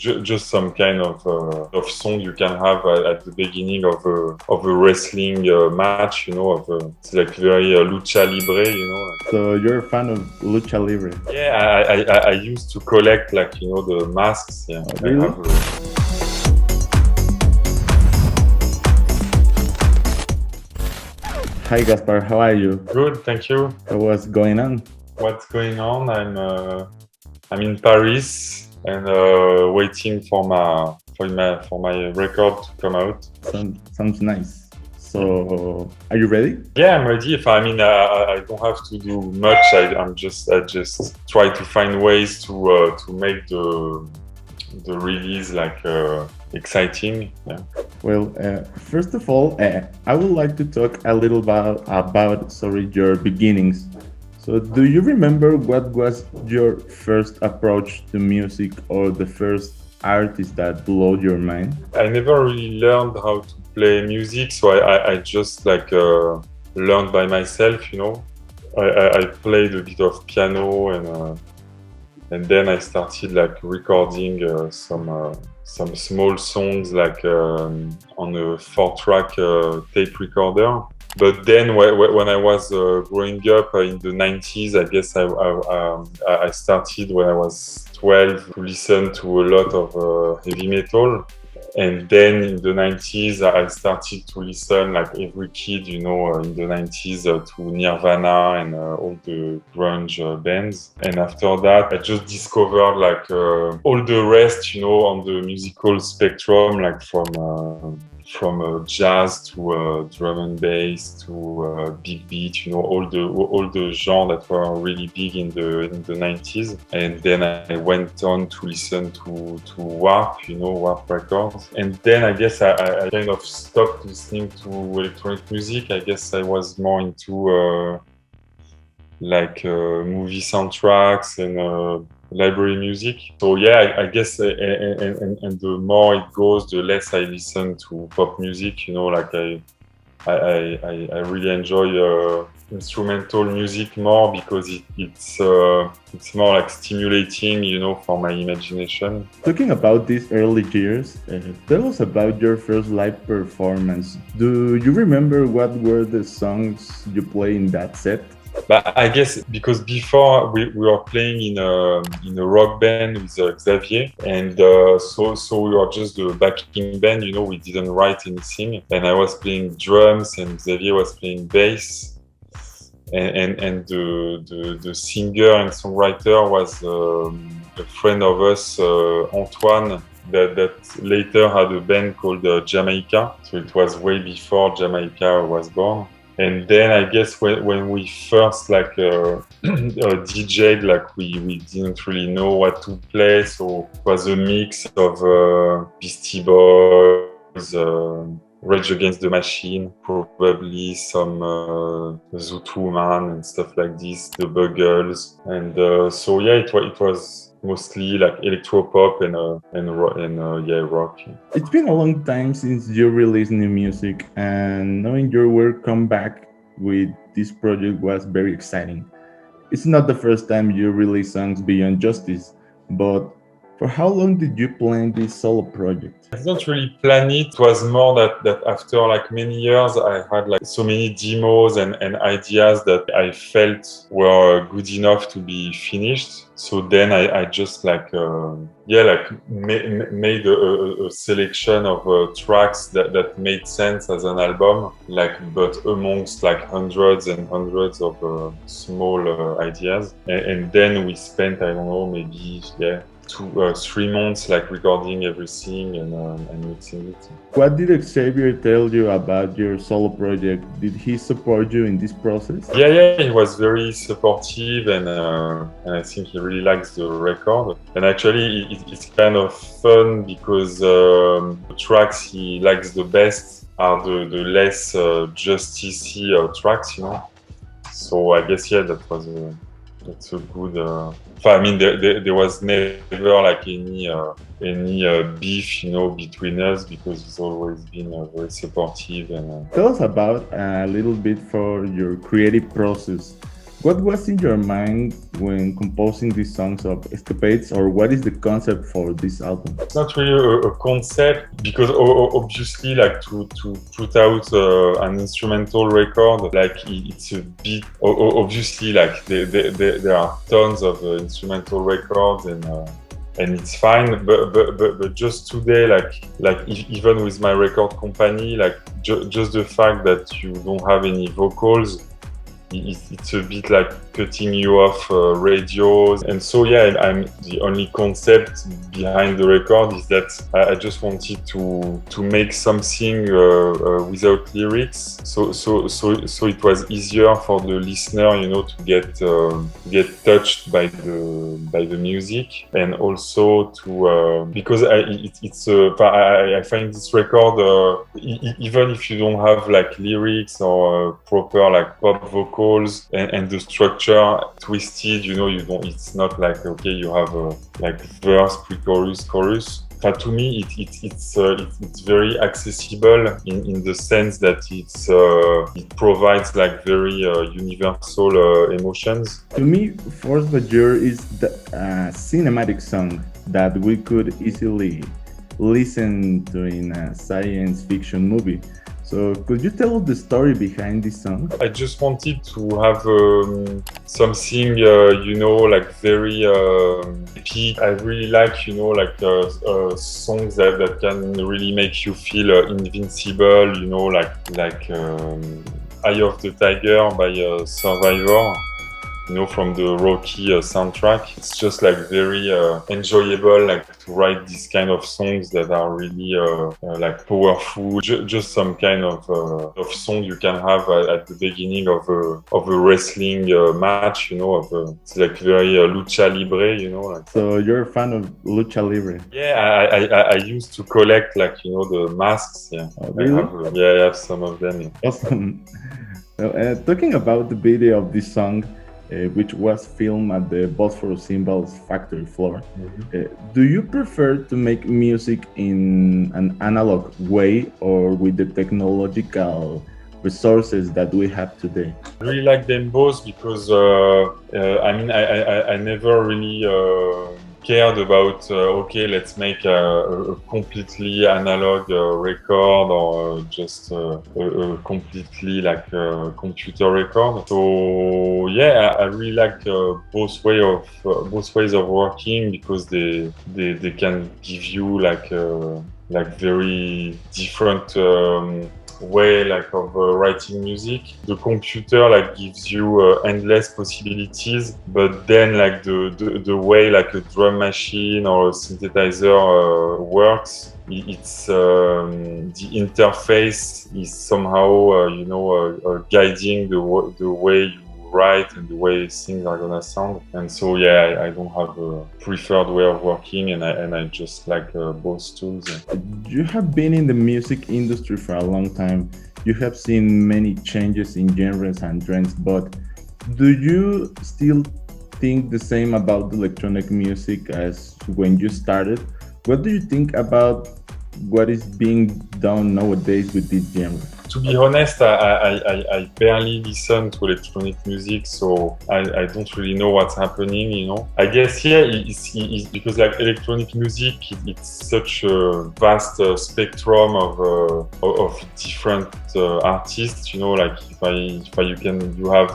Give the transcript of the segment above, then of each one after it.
just some kind of song you can have at the beginning of a wrestling match, it's like very lucha libre, So you're a fan of lucha libre? Yeah, I used to collect the masks. Yeah, Oh, really? I have. Hi Gaspard, how are you? Good, thank you. What's going on? What's going on? I'm in Paris and waiting for my record to come out. Sounds nice. So, are you ready? Yeah, I'm ready. I don't have to do much. I just try to find ways to make the release exciting. Yeah. Well, first of all, I would like to talk a little about your beginnings. So, do you remember what was your first approach to music or the first artist that blew your mind? I never really learned how to play music, so I just learned by myself. I played a bit of piano and then I started recording some small songs on a 4-track tape recorder. But then when I was growing up in the 90s, I guess I started when I was 12 to listen to a lot of heavy metal. And then in the 90s, I started to listen like every kid, in the 90s to Nirvana and all the grunge bands. And after that, I just discovered all the rest, on the musical spectrum, from jazz to drum and bass to big beat, all the genres that were really big in the 90s. And then I went on to listen to Warp, Warp Records. And then I guess I kind of stopped listening to electronic music. I guess I was more into movie soundtracks and library music. So yeah, I guess and the more it goes, the less I listen to pop music. I really enjoy instrumental music more because it's more like stimulating, for my imagination. Talking about these early years, tell us about your first live performance. Do you remember what were the songs you played in that set? But I guess because before we were playing in a rock band with Xavier, and so we were just the backing band. We didn't write anything, and I was playing drums, and Xavier was playing bass, and the singer and songwriter was a friend of us, Antoine. That later had a band called Jamaica. So it was way before Jamaica was born. And then I guess when we first DJ'd, we didn't really know what to play, so it was a mix of Beastie Boys, Rage Against the Machine, probably some Zoot Man and stuff like this, the Buggles, and so yeah, it was mostly electropop and rock. It's been a long time since you released new music, and knowing your work come back with this project was very exciting. It's not the first time you release songs beyond Justice, but for how long did you plan this solo project? I didn't really plan it. It was more that after many years, I had so many demos and ideas that I felt were good enough to be finished. So then I just made a selection of tracks that made sense as an album, but amongst hundreds and hundreds of small ideas. And then we spent, I don't know, maybe 3 months recording everything and mixing it. What did Xavier tell you about your solo project? Did he support you in this process? Yeah, he was very supportive, and I think he really likes the record. And actually, it's kind of fun because the tracks he likes the best are the less justicey tracks, So I guess that's a good. There was never any beef, between us, because he's always been very supportive. And tell us about a little bit for your creative process. What was in your mind when composing these songs of Escapades, or what is the concept for this album? It's not really a concept because obviously, like to put out an instrumental record, like it's a bit obviously like there are tons of instrumental records and it's fine, but just today, even with my record company, like just the fact that you don't have any vocals, it's a bit like cutting you off radios. And so yeah, I'm the only concept behind the record is that I just wanted to make something without lyrics, so it was easier for the listener, you know, to get touched by the music, and also to because I find this record even if you don't have like lyrics or proper like pop vocals and the structure twisted, you know, it's not like, okay, you have like verse, pre-chorus, chorus. But to me, it's very accessible in the sense that it provides like very universal emotions. To me, Force Majeure is the cinematic song that we could easily listen to in a science fiction movie. So could you tell us the story behind this song? I just wanted to have something, you know, like very epic. I really like, you know, like songs that can really make you feel invincible, you know, like Eye of the Tiger by Survivor, you know, from the Rocky soundtrack. It's just like very enjoyable, like to write these kind of songs that are really like powerful. Just some kind of song you can have at the beginning of a wrestling match, you know. It's like very lucha libre, you know. Like. So you're a fan of lucha libre? Yeah, I used to collect, like, you know, the masks. Yeah, oh, really? I have some of them. Yeah. Awesome. Talking about the video of this song, which was filmed at the Bosphorus Cymbals factory floor. Mm-hmm. Do you prefer to make music in an analog way or with the technological resources that we have today? I really like them both because I mean I never really cared about okay, let's make a completely analog record or just a completely like computer record. So yeah, I really like both ways of working because they can give you like very different way like of writing music. The computer like gives you endless possibilities, but then like the way like a drum machine or a synthesizer works, it's the interface is somehow you know guiding the way you write and the way things are gonna sound. And so yeah, I don't have a preferred way of working, and I just like both tools. You have been in the music industry for a long time. You have seen many changes in genres and trends, but do you still think the same about electronic music as when you started? What do you think about what is being done nowadays with this genre? To be honest, I barely listen to electronic music, so I don't really know what's happening, you know. I guess, yeah, it's because like electronic music, it's such a vast spectrum of different artists, you know. Like you have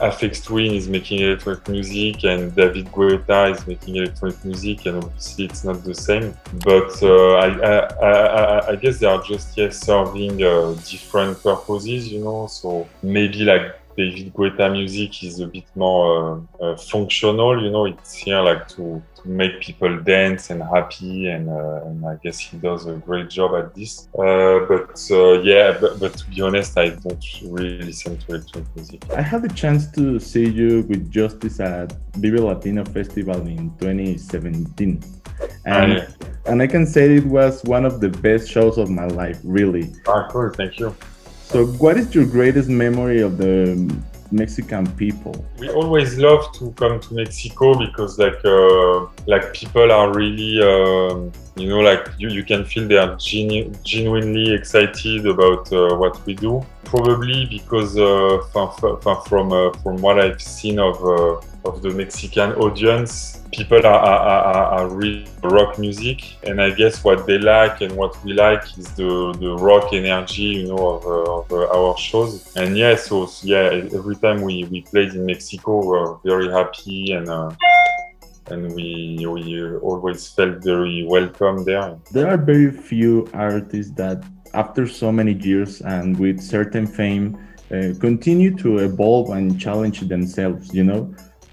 Aphex Twin is making electronic music, and David Guetta is making electronic music, and obviously it's not the same. But I guess they are just serving different purposes, you know. So maybe like David Guetta music is a bit more functional, you know. It's here like to make people dance and happy, and I guess he does a great job at this. But to be honest, I don't really listen to electronic music. I had the chance to see you with Justice at Vive Latino Festival in 2017. And I can say it was one of the best shows of my life, really. Ah, cool, thank you. So what is your greatest memory of the Mexican people? We always love to come to Mexico because like people are really like you can feel they are genuinely excited about what we do. Probably because from what I've seen of the Mexican audience, people are really rock music, and I guess what they like and what we like is the rock energy, of our shows. And every time we played in Mexico, we're very happy, and we always felt very welcome there. There are very few artists that, after so many years and with certain fame, continue to evolve and challenge themselves,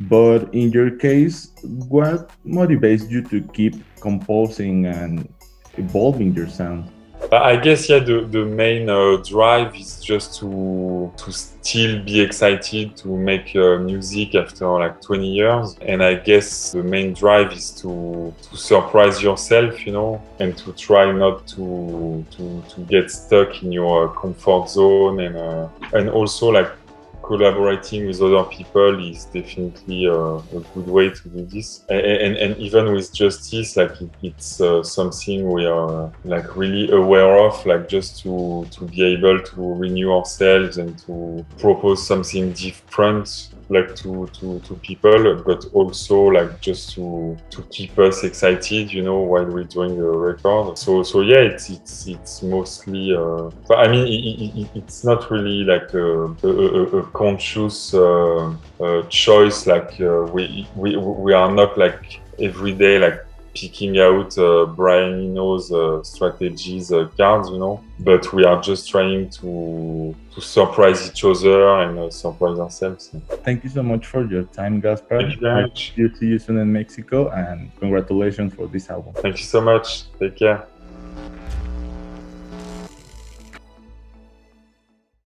But in your case, what motivates you to keep composing and evolving your sound? But I guess the main drive is just to still be excited to make music after like 20 years, and I guess the main drive is to surprise yourself, and to try not to get stuck in your comfort zone, and also like collaborating with other people is definitely a good way to do this. And even with Justice, like it's something we are like really aware of, like just to be able to renew ourselves and to propose something different, like to people, but also like just to keep us excited, while we're doing the record. So yeah, it's mostly. But I mean, it's not really like a conscious choice. Like we are not like every day like picking out Brian Eno's strategies cards, but we are just trying to surprise each other and surprise ourselves. Thank you so much for your time, Gaspard. Thank you very much. I see you soon in Mexico, and congratulations for this album. Thank you so much. Take care.